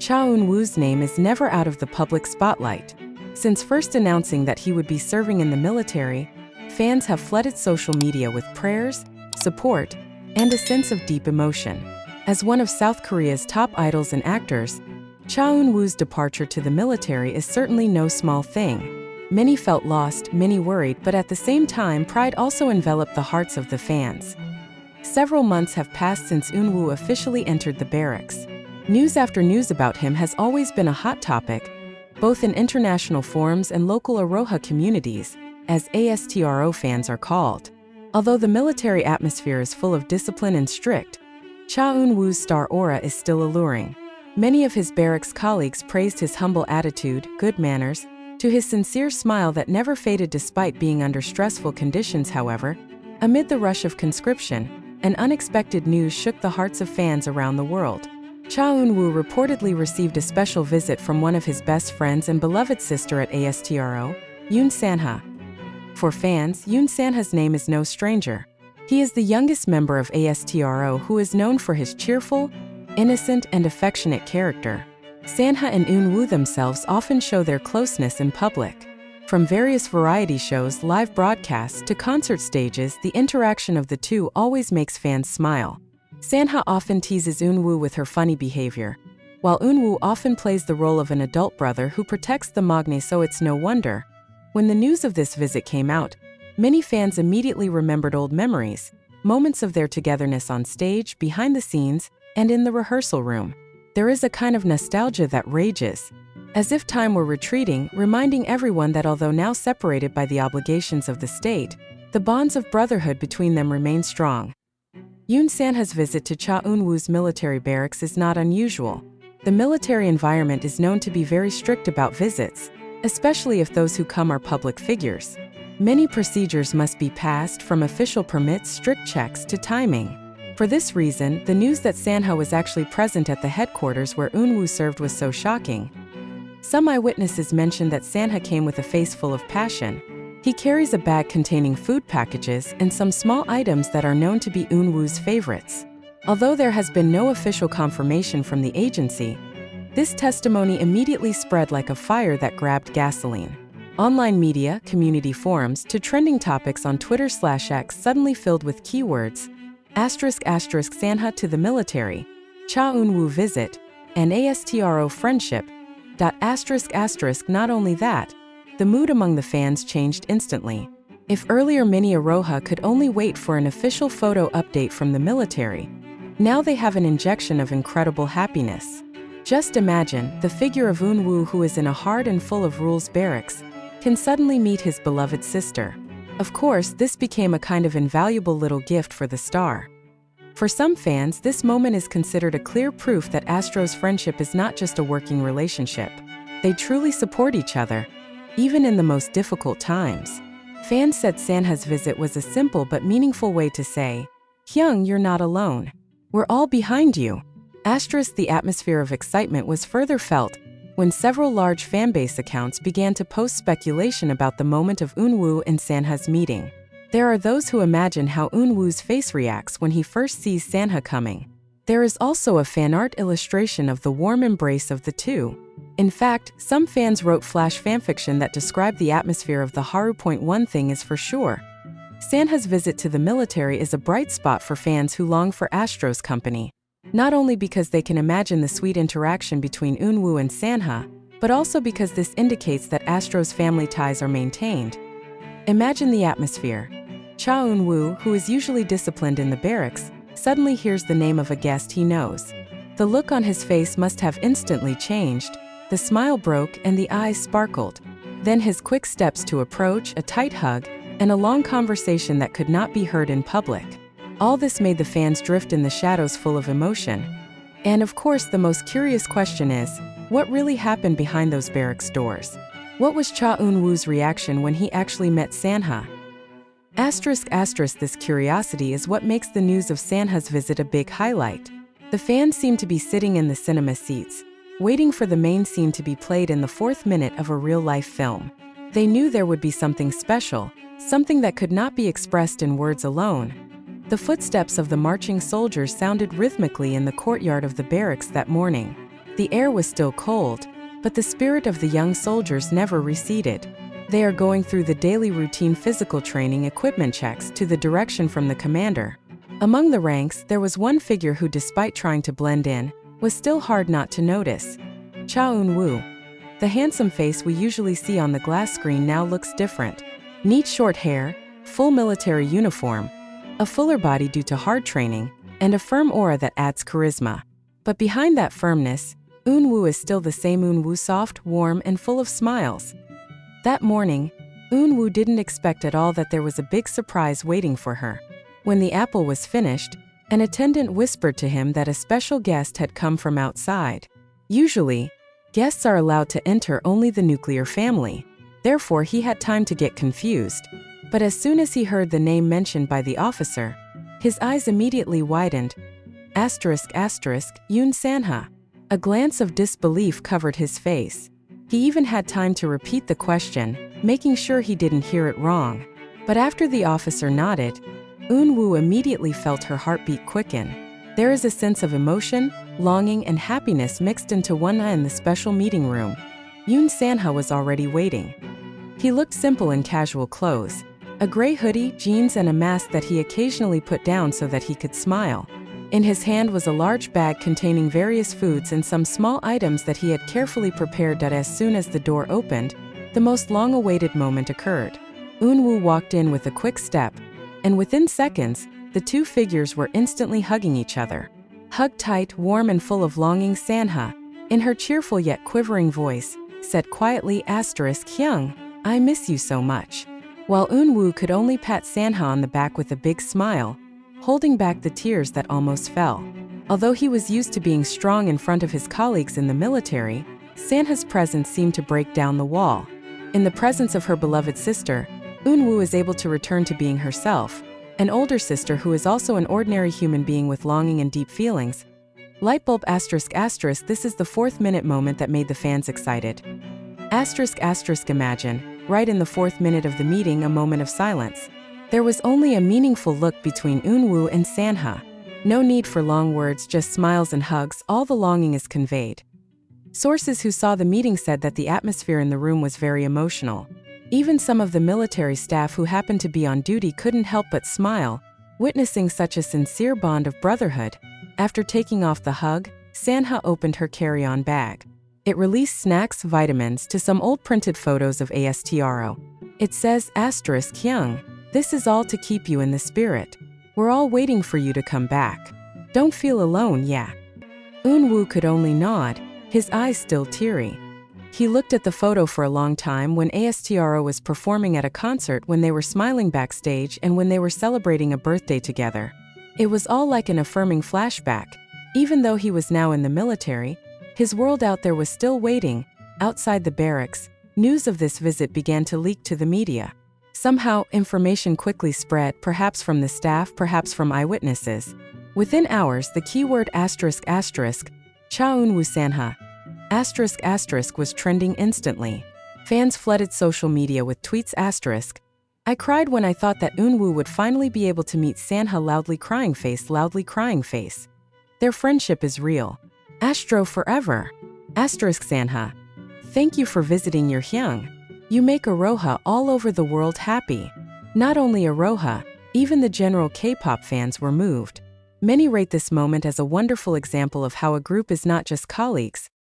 Cha Eun-woo's name is never out of the public spotlight. Since first announcing that he would be serving in the military, fans have flooded social media with prayers, support, and a sense of deep emotion. As one of South Korea's top idols and actors, Cha Eun-woo's departure to the military is certainly no small thing. Many felt lost, many worried, but at the same time, pride also enveloped the hearts of the fans. Several months have passed since Eun-woo officially entered the barracks. News after news about him has always been a hot topic, both in international forums and local Aroha communities, as ASTRO fans are called. Although the military atmosphere is full of discipline and strict, Cha Eun-woo's star aura is still alluring. Many of his barracks colleagues praised his humble attitude, good manners, to his sincere smile that never faded despite being under stressful conditions. However, amid the rush of conscription, an unexpected news shook the hearts of fans around the world. Cha Eun-woo reportedly received a special visit from one of his best friends and beloved sister at ASTRO, Yoon Sanha. For fans, Yoon Sanha's name is no stranger. He is the youngest member of ASTRO who is known for his cheerful, innocent, and affectionate character. Sanha and Eun-woo themselves often show their closeness in public. From various variety shows, live broadcasts, to concert stages, the interaction of the two always makes fans smile. Sanha often teases Eun-woo with her funny behavior, while Eun-woo often plays the role of an adult brother who protects the maknae, so it's no wonder. When the news of this visit came out, many fans immediately remembered old memories, moments of their togetherness on stage, behind the scenes, and in the rehearsal room. There is a kind of nostalgia that rages, as if time were retreating, reminding everyone that although now separated by the obligations of the state, the bonds of brotherhood between them remain strong. Yoon Sanha's visit to Cha Eun-woo's military barracks is not unusual. The military environment is known to be very strict about visits, especially if those who come are public figures. Many procedures must be passed, from official permits, strict checks, to timing. For this reason, the news that Sanha was actually present at the headquarters where Eun-woo served was so shocking. Some eyewitnesses mentioned that Sanha came with a face full of passion. He carries a bag containing food packages and some small items that are known to be Eun-woo's favorites. Although there has been no official confirmation from the agency, this testimony immediately spread like a fire that grabbed gasoline. Online media, community forums, to trending topics on Twitter/X suddenly filled with keywords **Sanha to the military, Cha Eun-woo visit, and ASTRO friendship. Not only that, the mood among the fans changed instantly. If earlier many Aroha could only wait for an official photo update from the military, now they have an injection of incredible happiness. Just imagine, the figure of Eun-woo, who is in a hard and full of rules barracks, can suddenly meet his beloved sister. Of course, this became a kind of invaluable little gift for the star. For some fans, this moment is considered a clear proof that ASTRO's friendship is not just a working relationship. They truly support each other, even in the most difficult times. Fans said Sanha's visit was a simple but meaningful way to say, "Hyung, you're not alone. We're all behind you." The atmosphere of excitement was further felt when several large fanbase accounts began to post speculation about the moment of Eun-woo and Sanha's meeting. There are those who imagine how Eun-woo's face reacts when he first sees Sanha coming. There is also a fan art illustration of the warm embrace of the two. In fact, some fans wrote flash fanfiction that described the atmosphere of the Haru. One thing is for sure: Sanha's visit to the military is a bright spot for fans who long for ASTRO's company. Not only because they can imagine the sweet interaction between Eun-woo and Sanha, but also because this indicates that ASTRO's family ties are maintained. Imagine the atmosphere. Cha Eun-woo, who is usually disciplined in the barracks, suddenly hears the name of a guest he knows. The look on his face must have instantly changed. The smile broke and the eyes sparkled. Then his quick steps to approach, a tight hug, and a long conversation that could not be heard in public. All this made the fans drift in the shadows, full of emotion. And of course, the most curious question is, what really happened behind those barracks doors? What was Cha Eun-woo's reaction when he actually met Sanha? This curiosity is what makes the news of Sanha's visit a big highlight. The fans seem to be sitting in the cinema seats, waiting for the main scene to be played in the fourth minute of a real-life film. They knew there would be something special, something that could not be expressed in words alone. The footsteps of the marching soldiers sounded rhythmically in the courtyard of the barracks that morning. The air was still cold, but the spirit of the young soldiers never receded. They are going through the daily routine physical training equipment checks to the direction from the commander. Among the ranks, there was one figure who, despite trying to blend in, was still hard not to notice. Cha Eun-woo. The handsome face we usually see on the glass screen now looks different. Neat short hair, full military uniform, a fuller body due to hard training, and a firm aura that adds charisma. But behind that firmness, Eun-woo is still the same Eun-woo, soft, warm, and full of smiles. That morning, Eun-woo didn't expect at all that there was a big surprise waiting for her. When the apple was finished, an attendant whispered to him that a special guest had come from outside. Usually, guests are allowed to enter only the nuclear family. Therefore, he had time to get confused. But as soon as he heard the name mentioned by the officer, his eyes immediately widened. ***, Yoon Sanha. A glance of disbelief covered his face. He even had time to repeat the question, making sure he didn't hear it wrong. But after the officer nodded, Eun-woo immediately felt her heartbeat quicken. There is a sense of emotion, longing, and happiness mixed into one in the special meeting room. Yoon Sanha was already waiting. He looked simple in casual clothes, a gray hoodie, jeans, and a mask that he occasionally put down so that he could smile. In his hand was a large bag containing various foods and some small items that he had carefully prepared. As soon as the door opened, the most long-awaited moment occurred. Eun-woo walked in with a quick step, and within seconds, the two figures were instantly hugging each other. Hugged tight, warm, and full of longing, Sanha, in her cheerful yet quivering voice, said quietly, **Hyung, I miss you so much." While Eun-woo could only pat Sanha on the back with a big smile, holding back the tears that almost fell. Although he was used to being strong in front of his colleagues in the military, Sanha's presence seemed to break down the wall. In the presence of her beloved sister, Eun-woo is able to return to being herself, an older sister who is also an ordinary human being with longing and deep feelings. Lightbulb ***, this is the fourth-minute moment that made the fans excited. ***, imagine, right in the fourth minute of the meeting, a moment of silence. There was only a meaningful look between Eun-woo and Sanha. No need for long words, just smiles and hugs. All the longing is conveyed. Sources who saw the meeting said that the atmosphere in the room was very emotional. Even some of the military staff who happened to be on duty couldn't help but smile, witnessing such a sincere bond of brotherhood. After taking off the hug, Sanha opened her carry-on bag. It released snacks, vitamins, to some old printed photos of ASTRO. It says, ***Hyung, this is all to keep you in the spirit. We're all waiting for you to come back. Don't feel alone, yeah." Eun-woo could only nod, his eyes still teary. He looked at the photo for a long time, when ASTRO was performing at a concert, when they were smiling backstage, and when they were celebrating a birthday together. It was all like an affirming flashback. Even though he was now in the military, his world out there was still waiting. Outside the barracks, news of this visit began to leak to the media. Somehow, information quickly spread, perhaps from the staff, perhaps from eyewitnesses. Within hours, the keyword ***, Cha Eun-woo Sanha, ***, was trending instantly. Fans flooded social media with tweets ***. I cried when I thought that Eun-woo would finally be able to meet Sanha, loudly crying face. Their friendship is real. ASTRO forever. Sanha. Thank you for visiting your Hyung. You make Aroha all over the world happy. Not only Aroha, even the general K-pop fans were moved. Many rate this moment as a wonderful example of how a group is not just colleagues,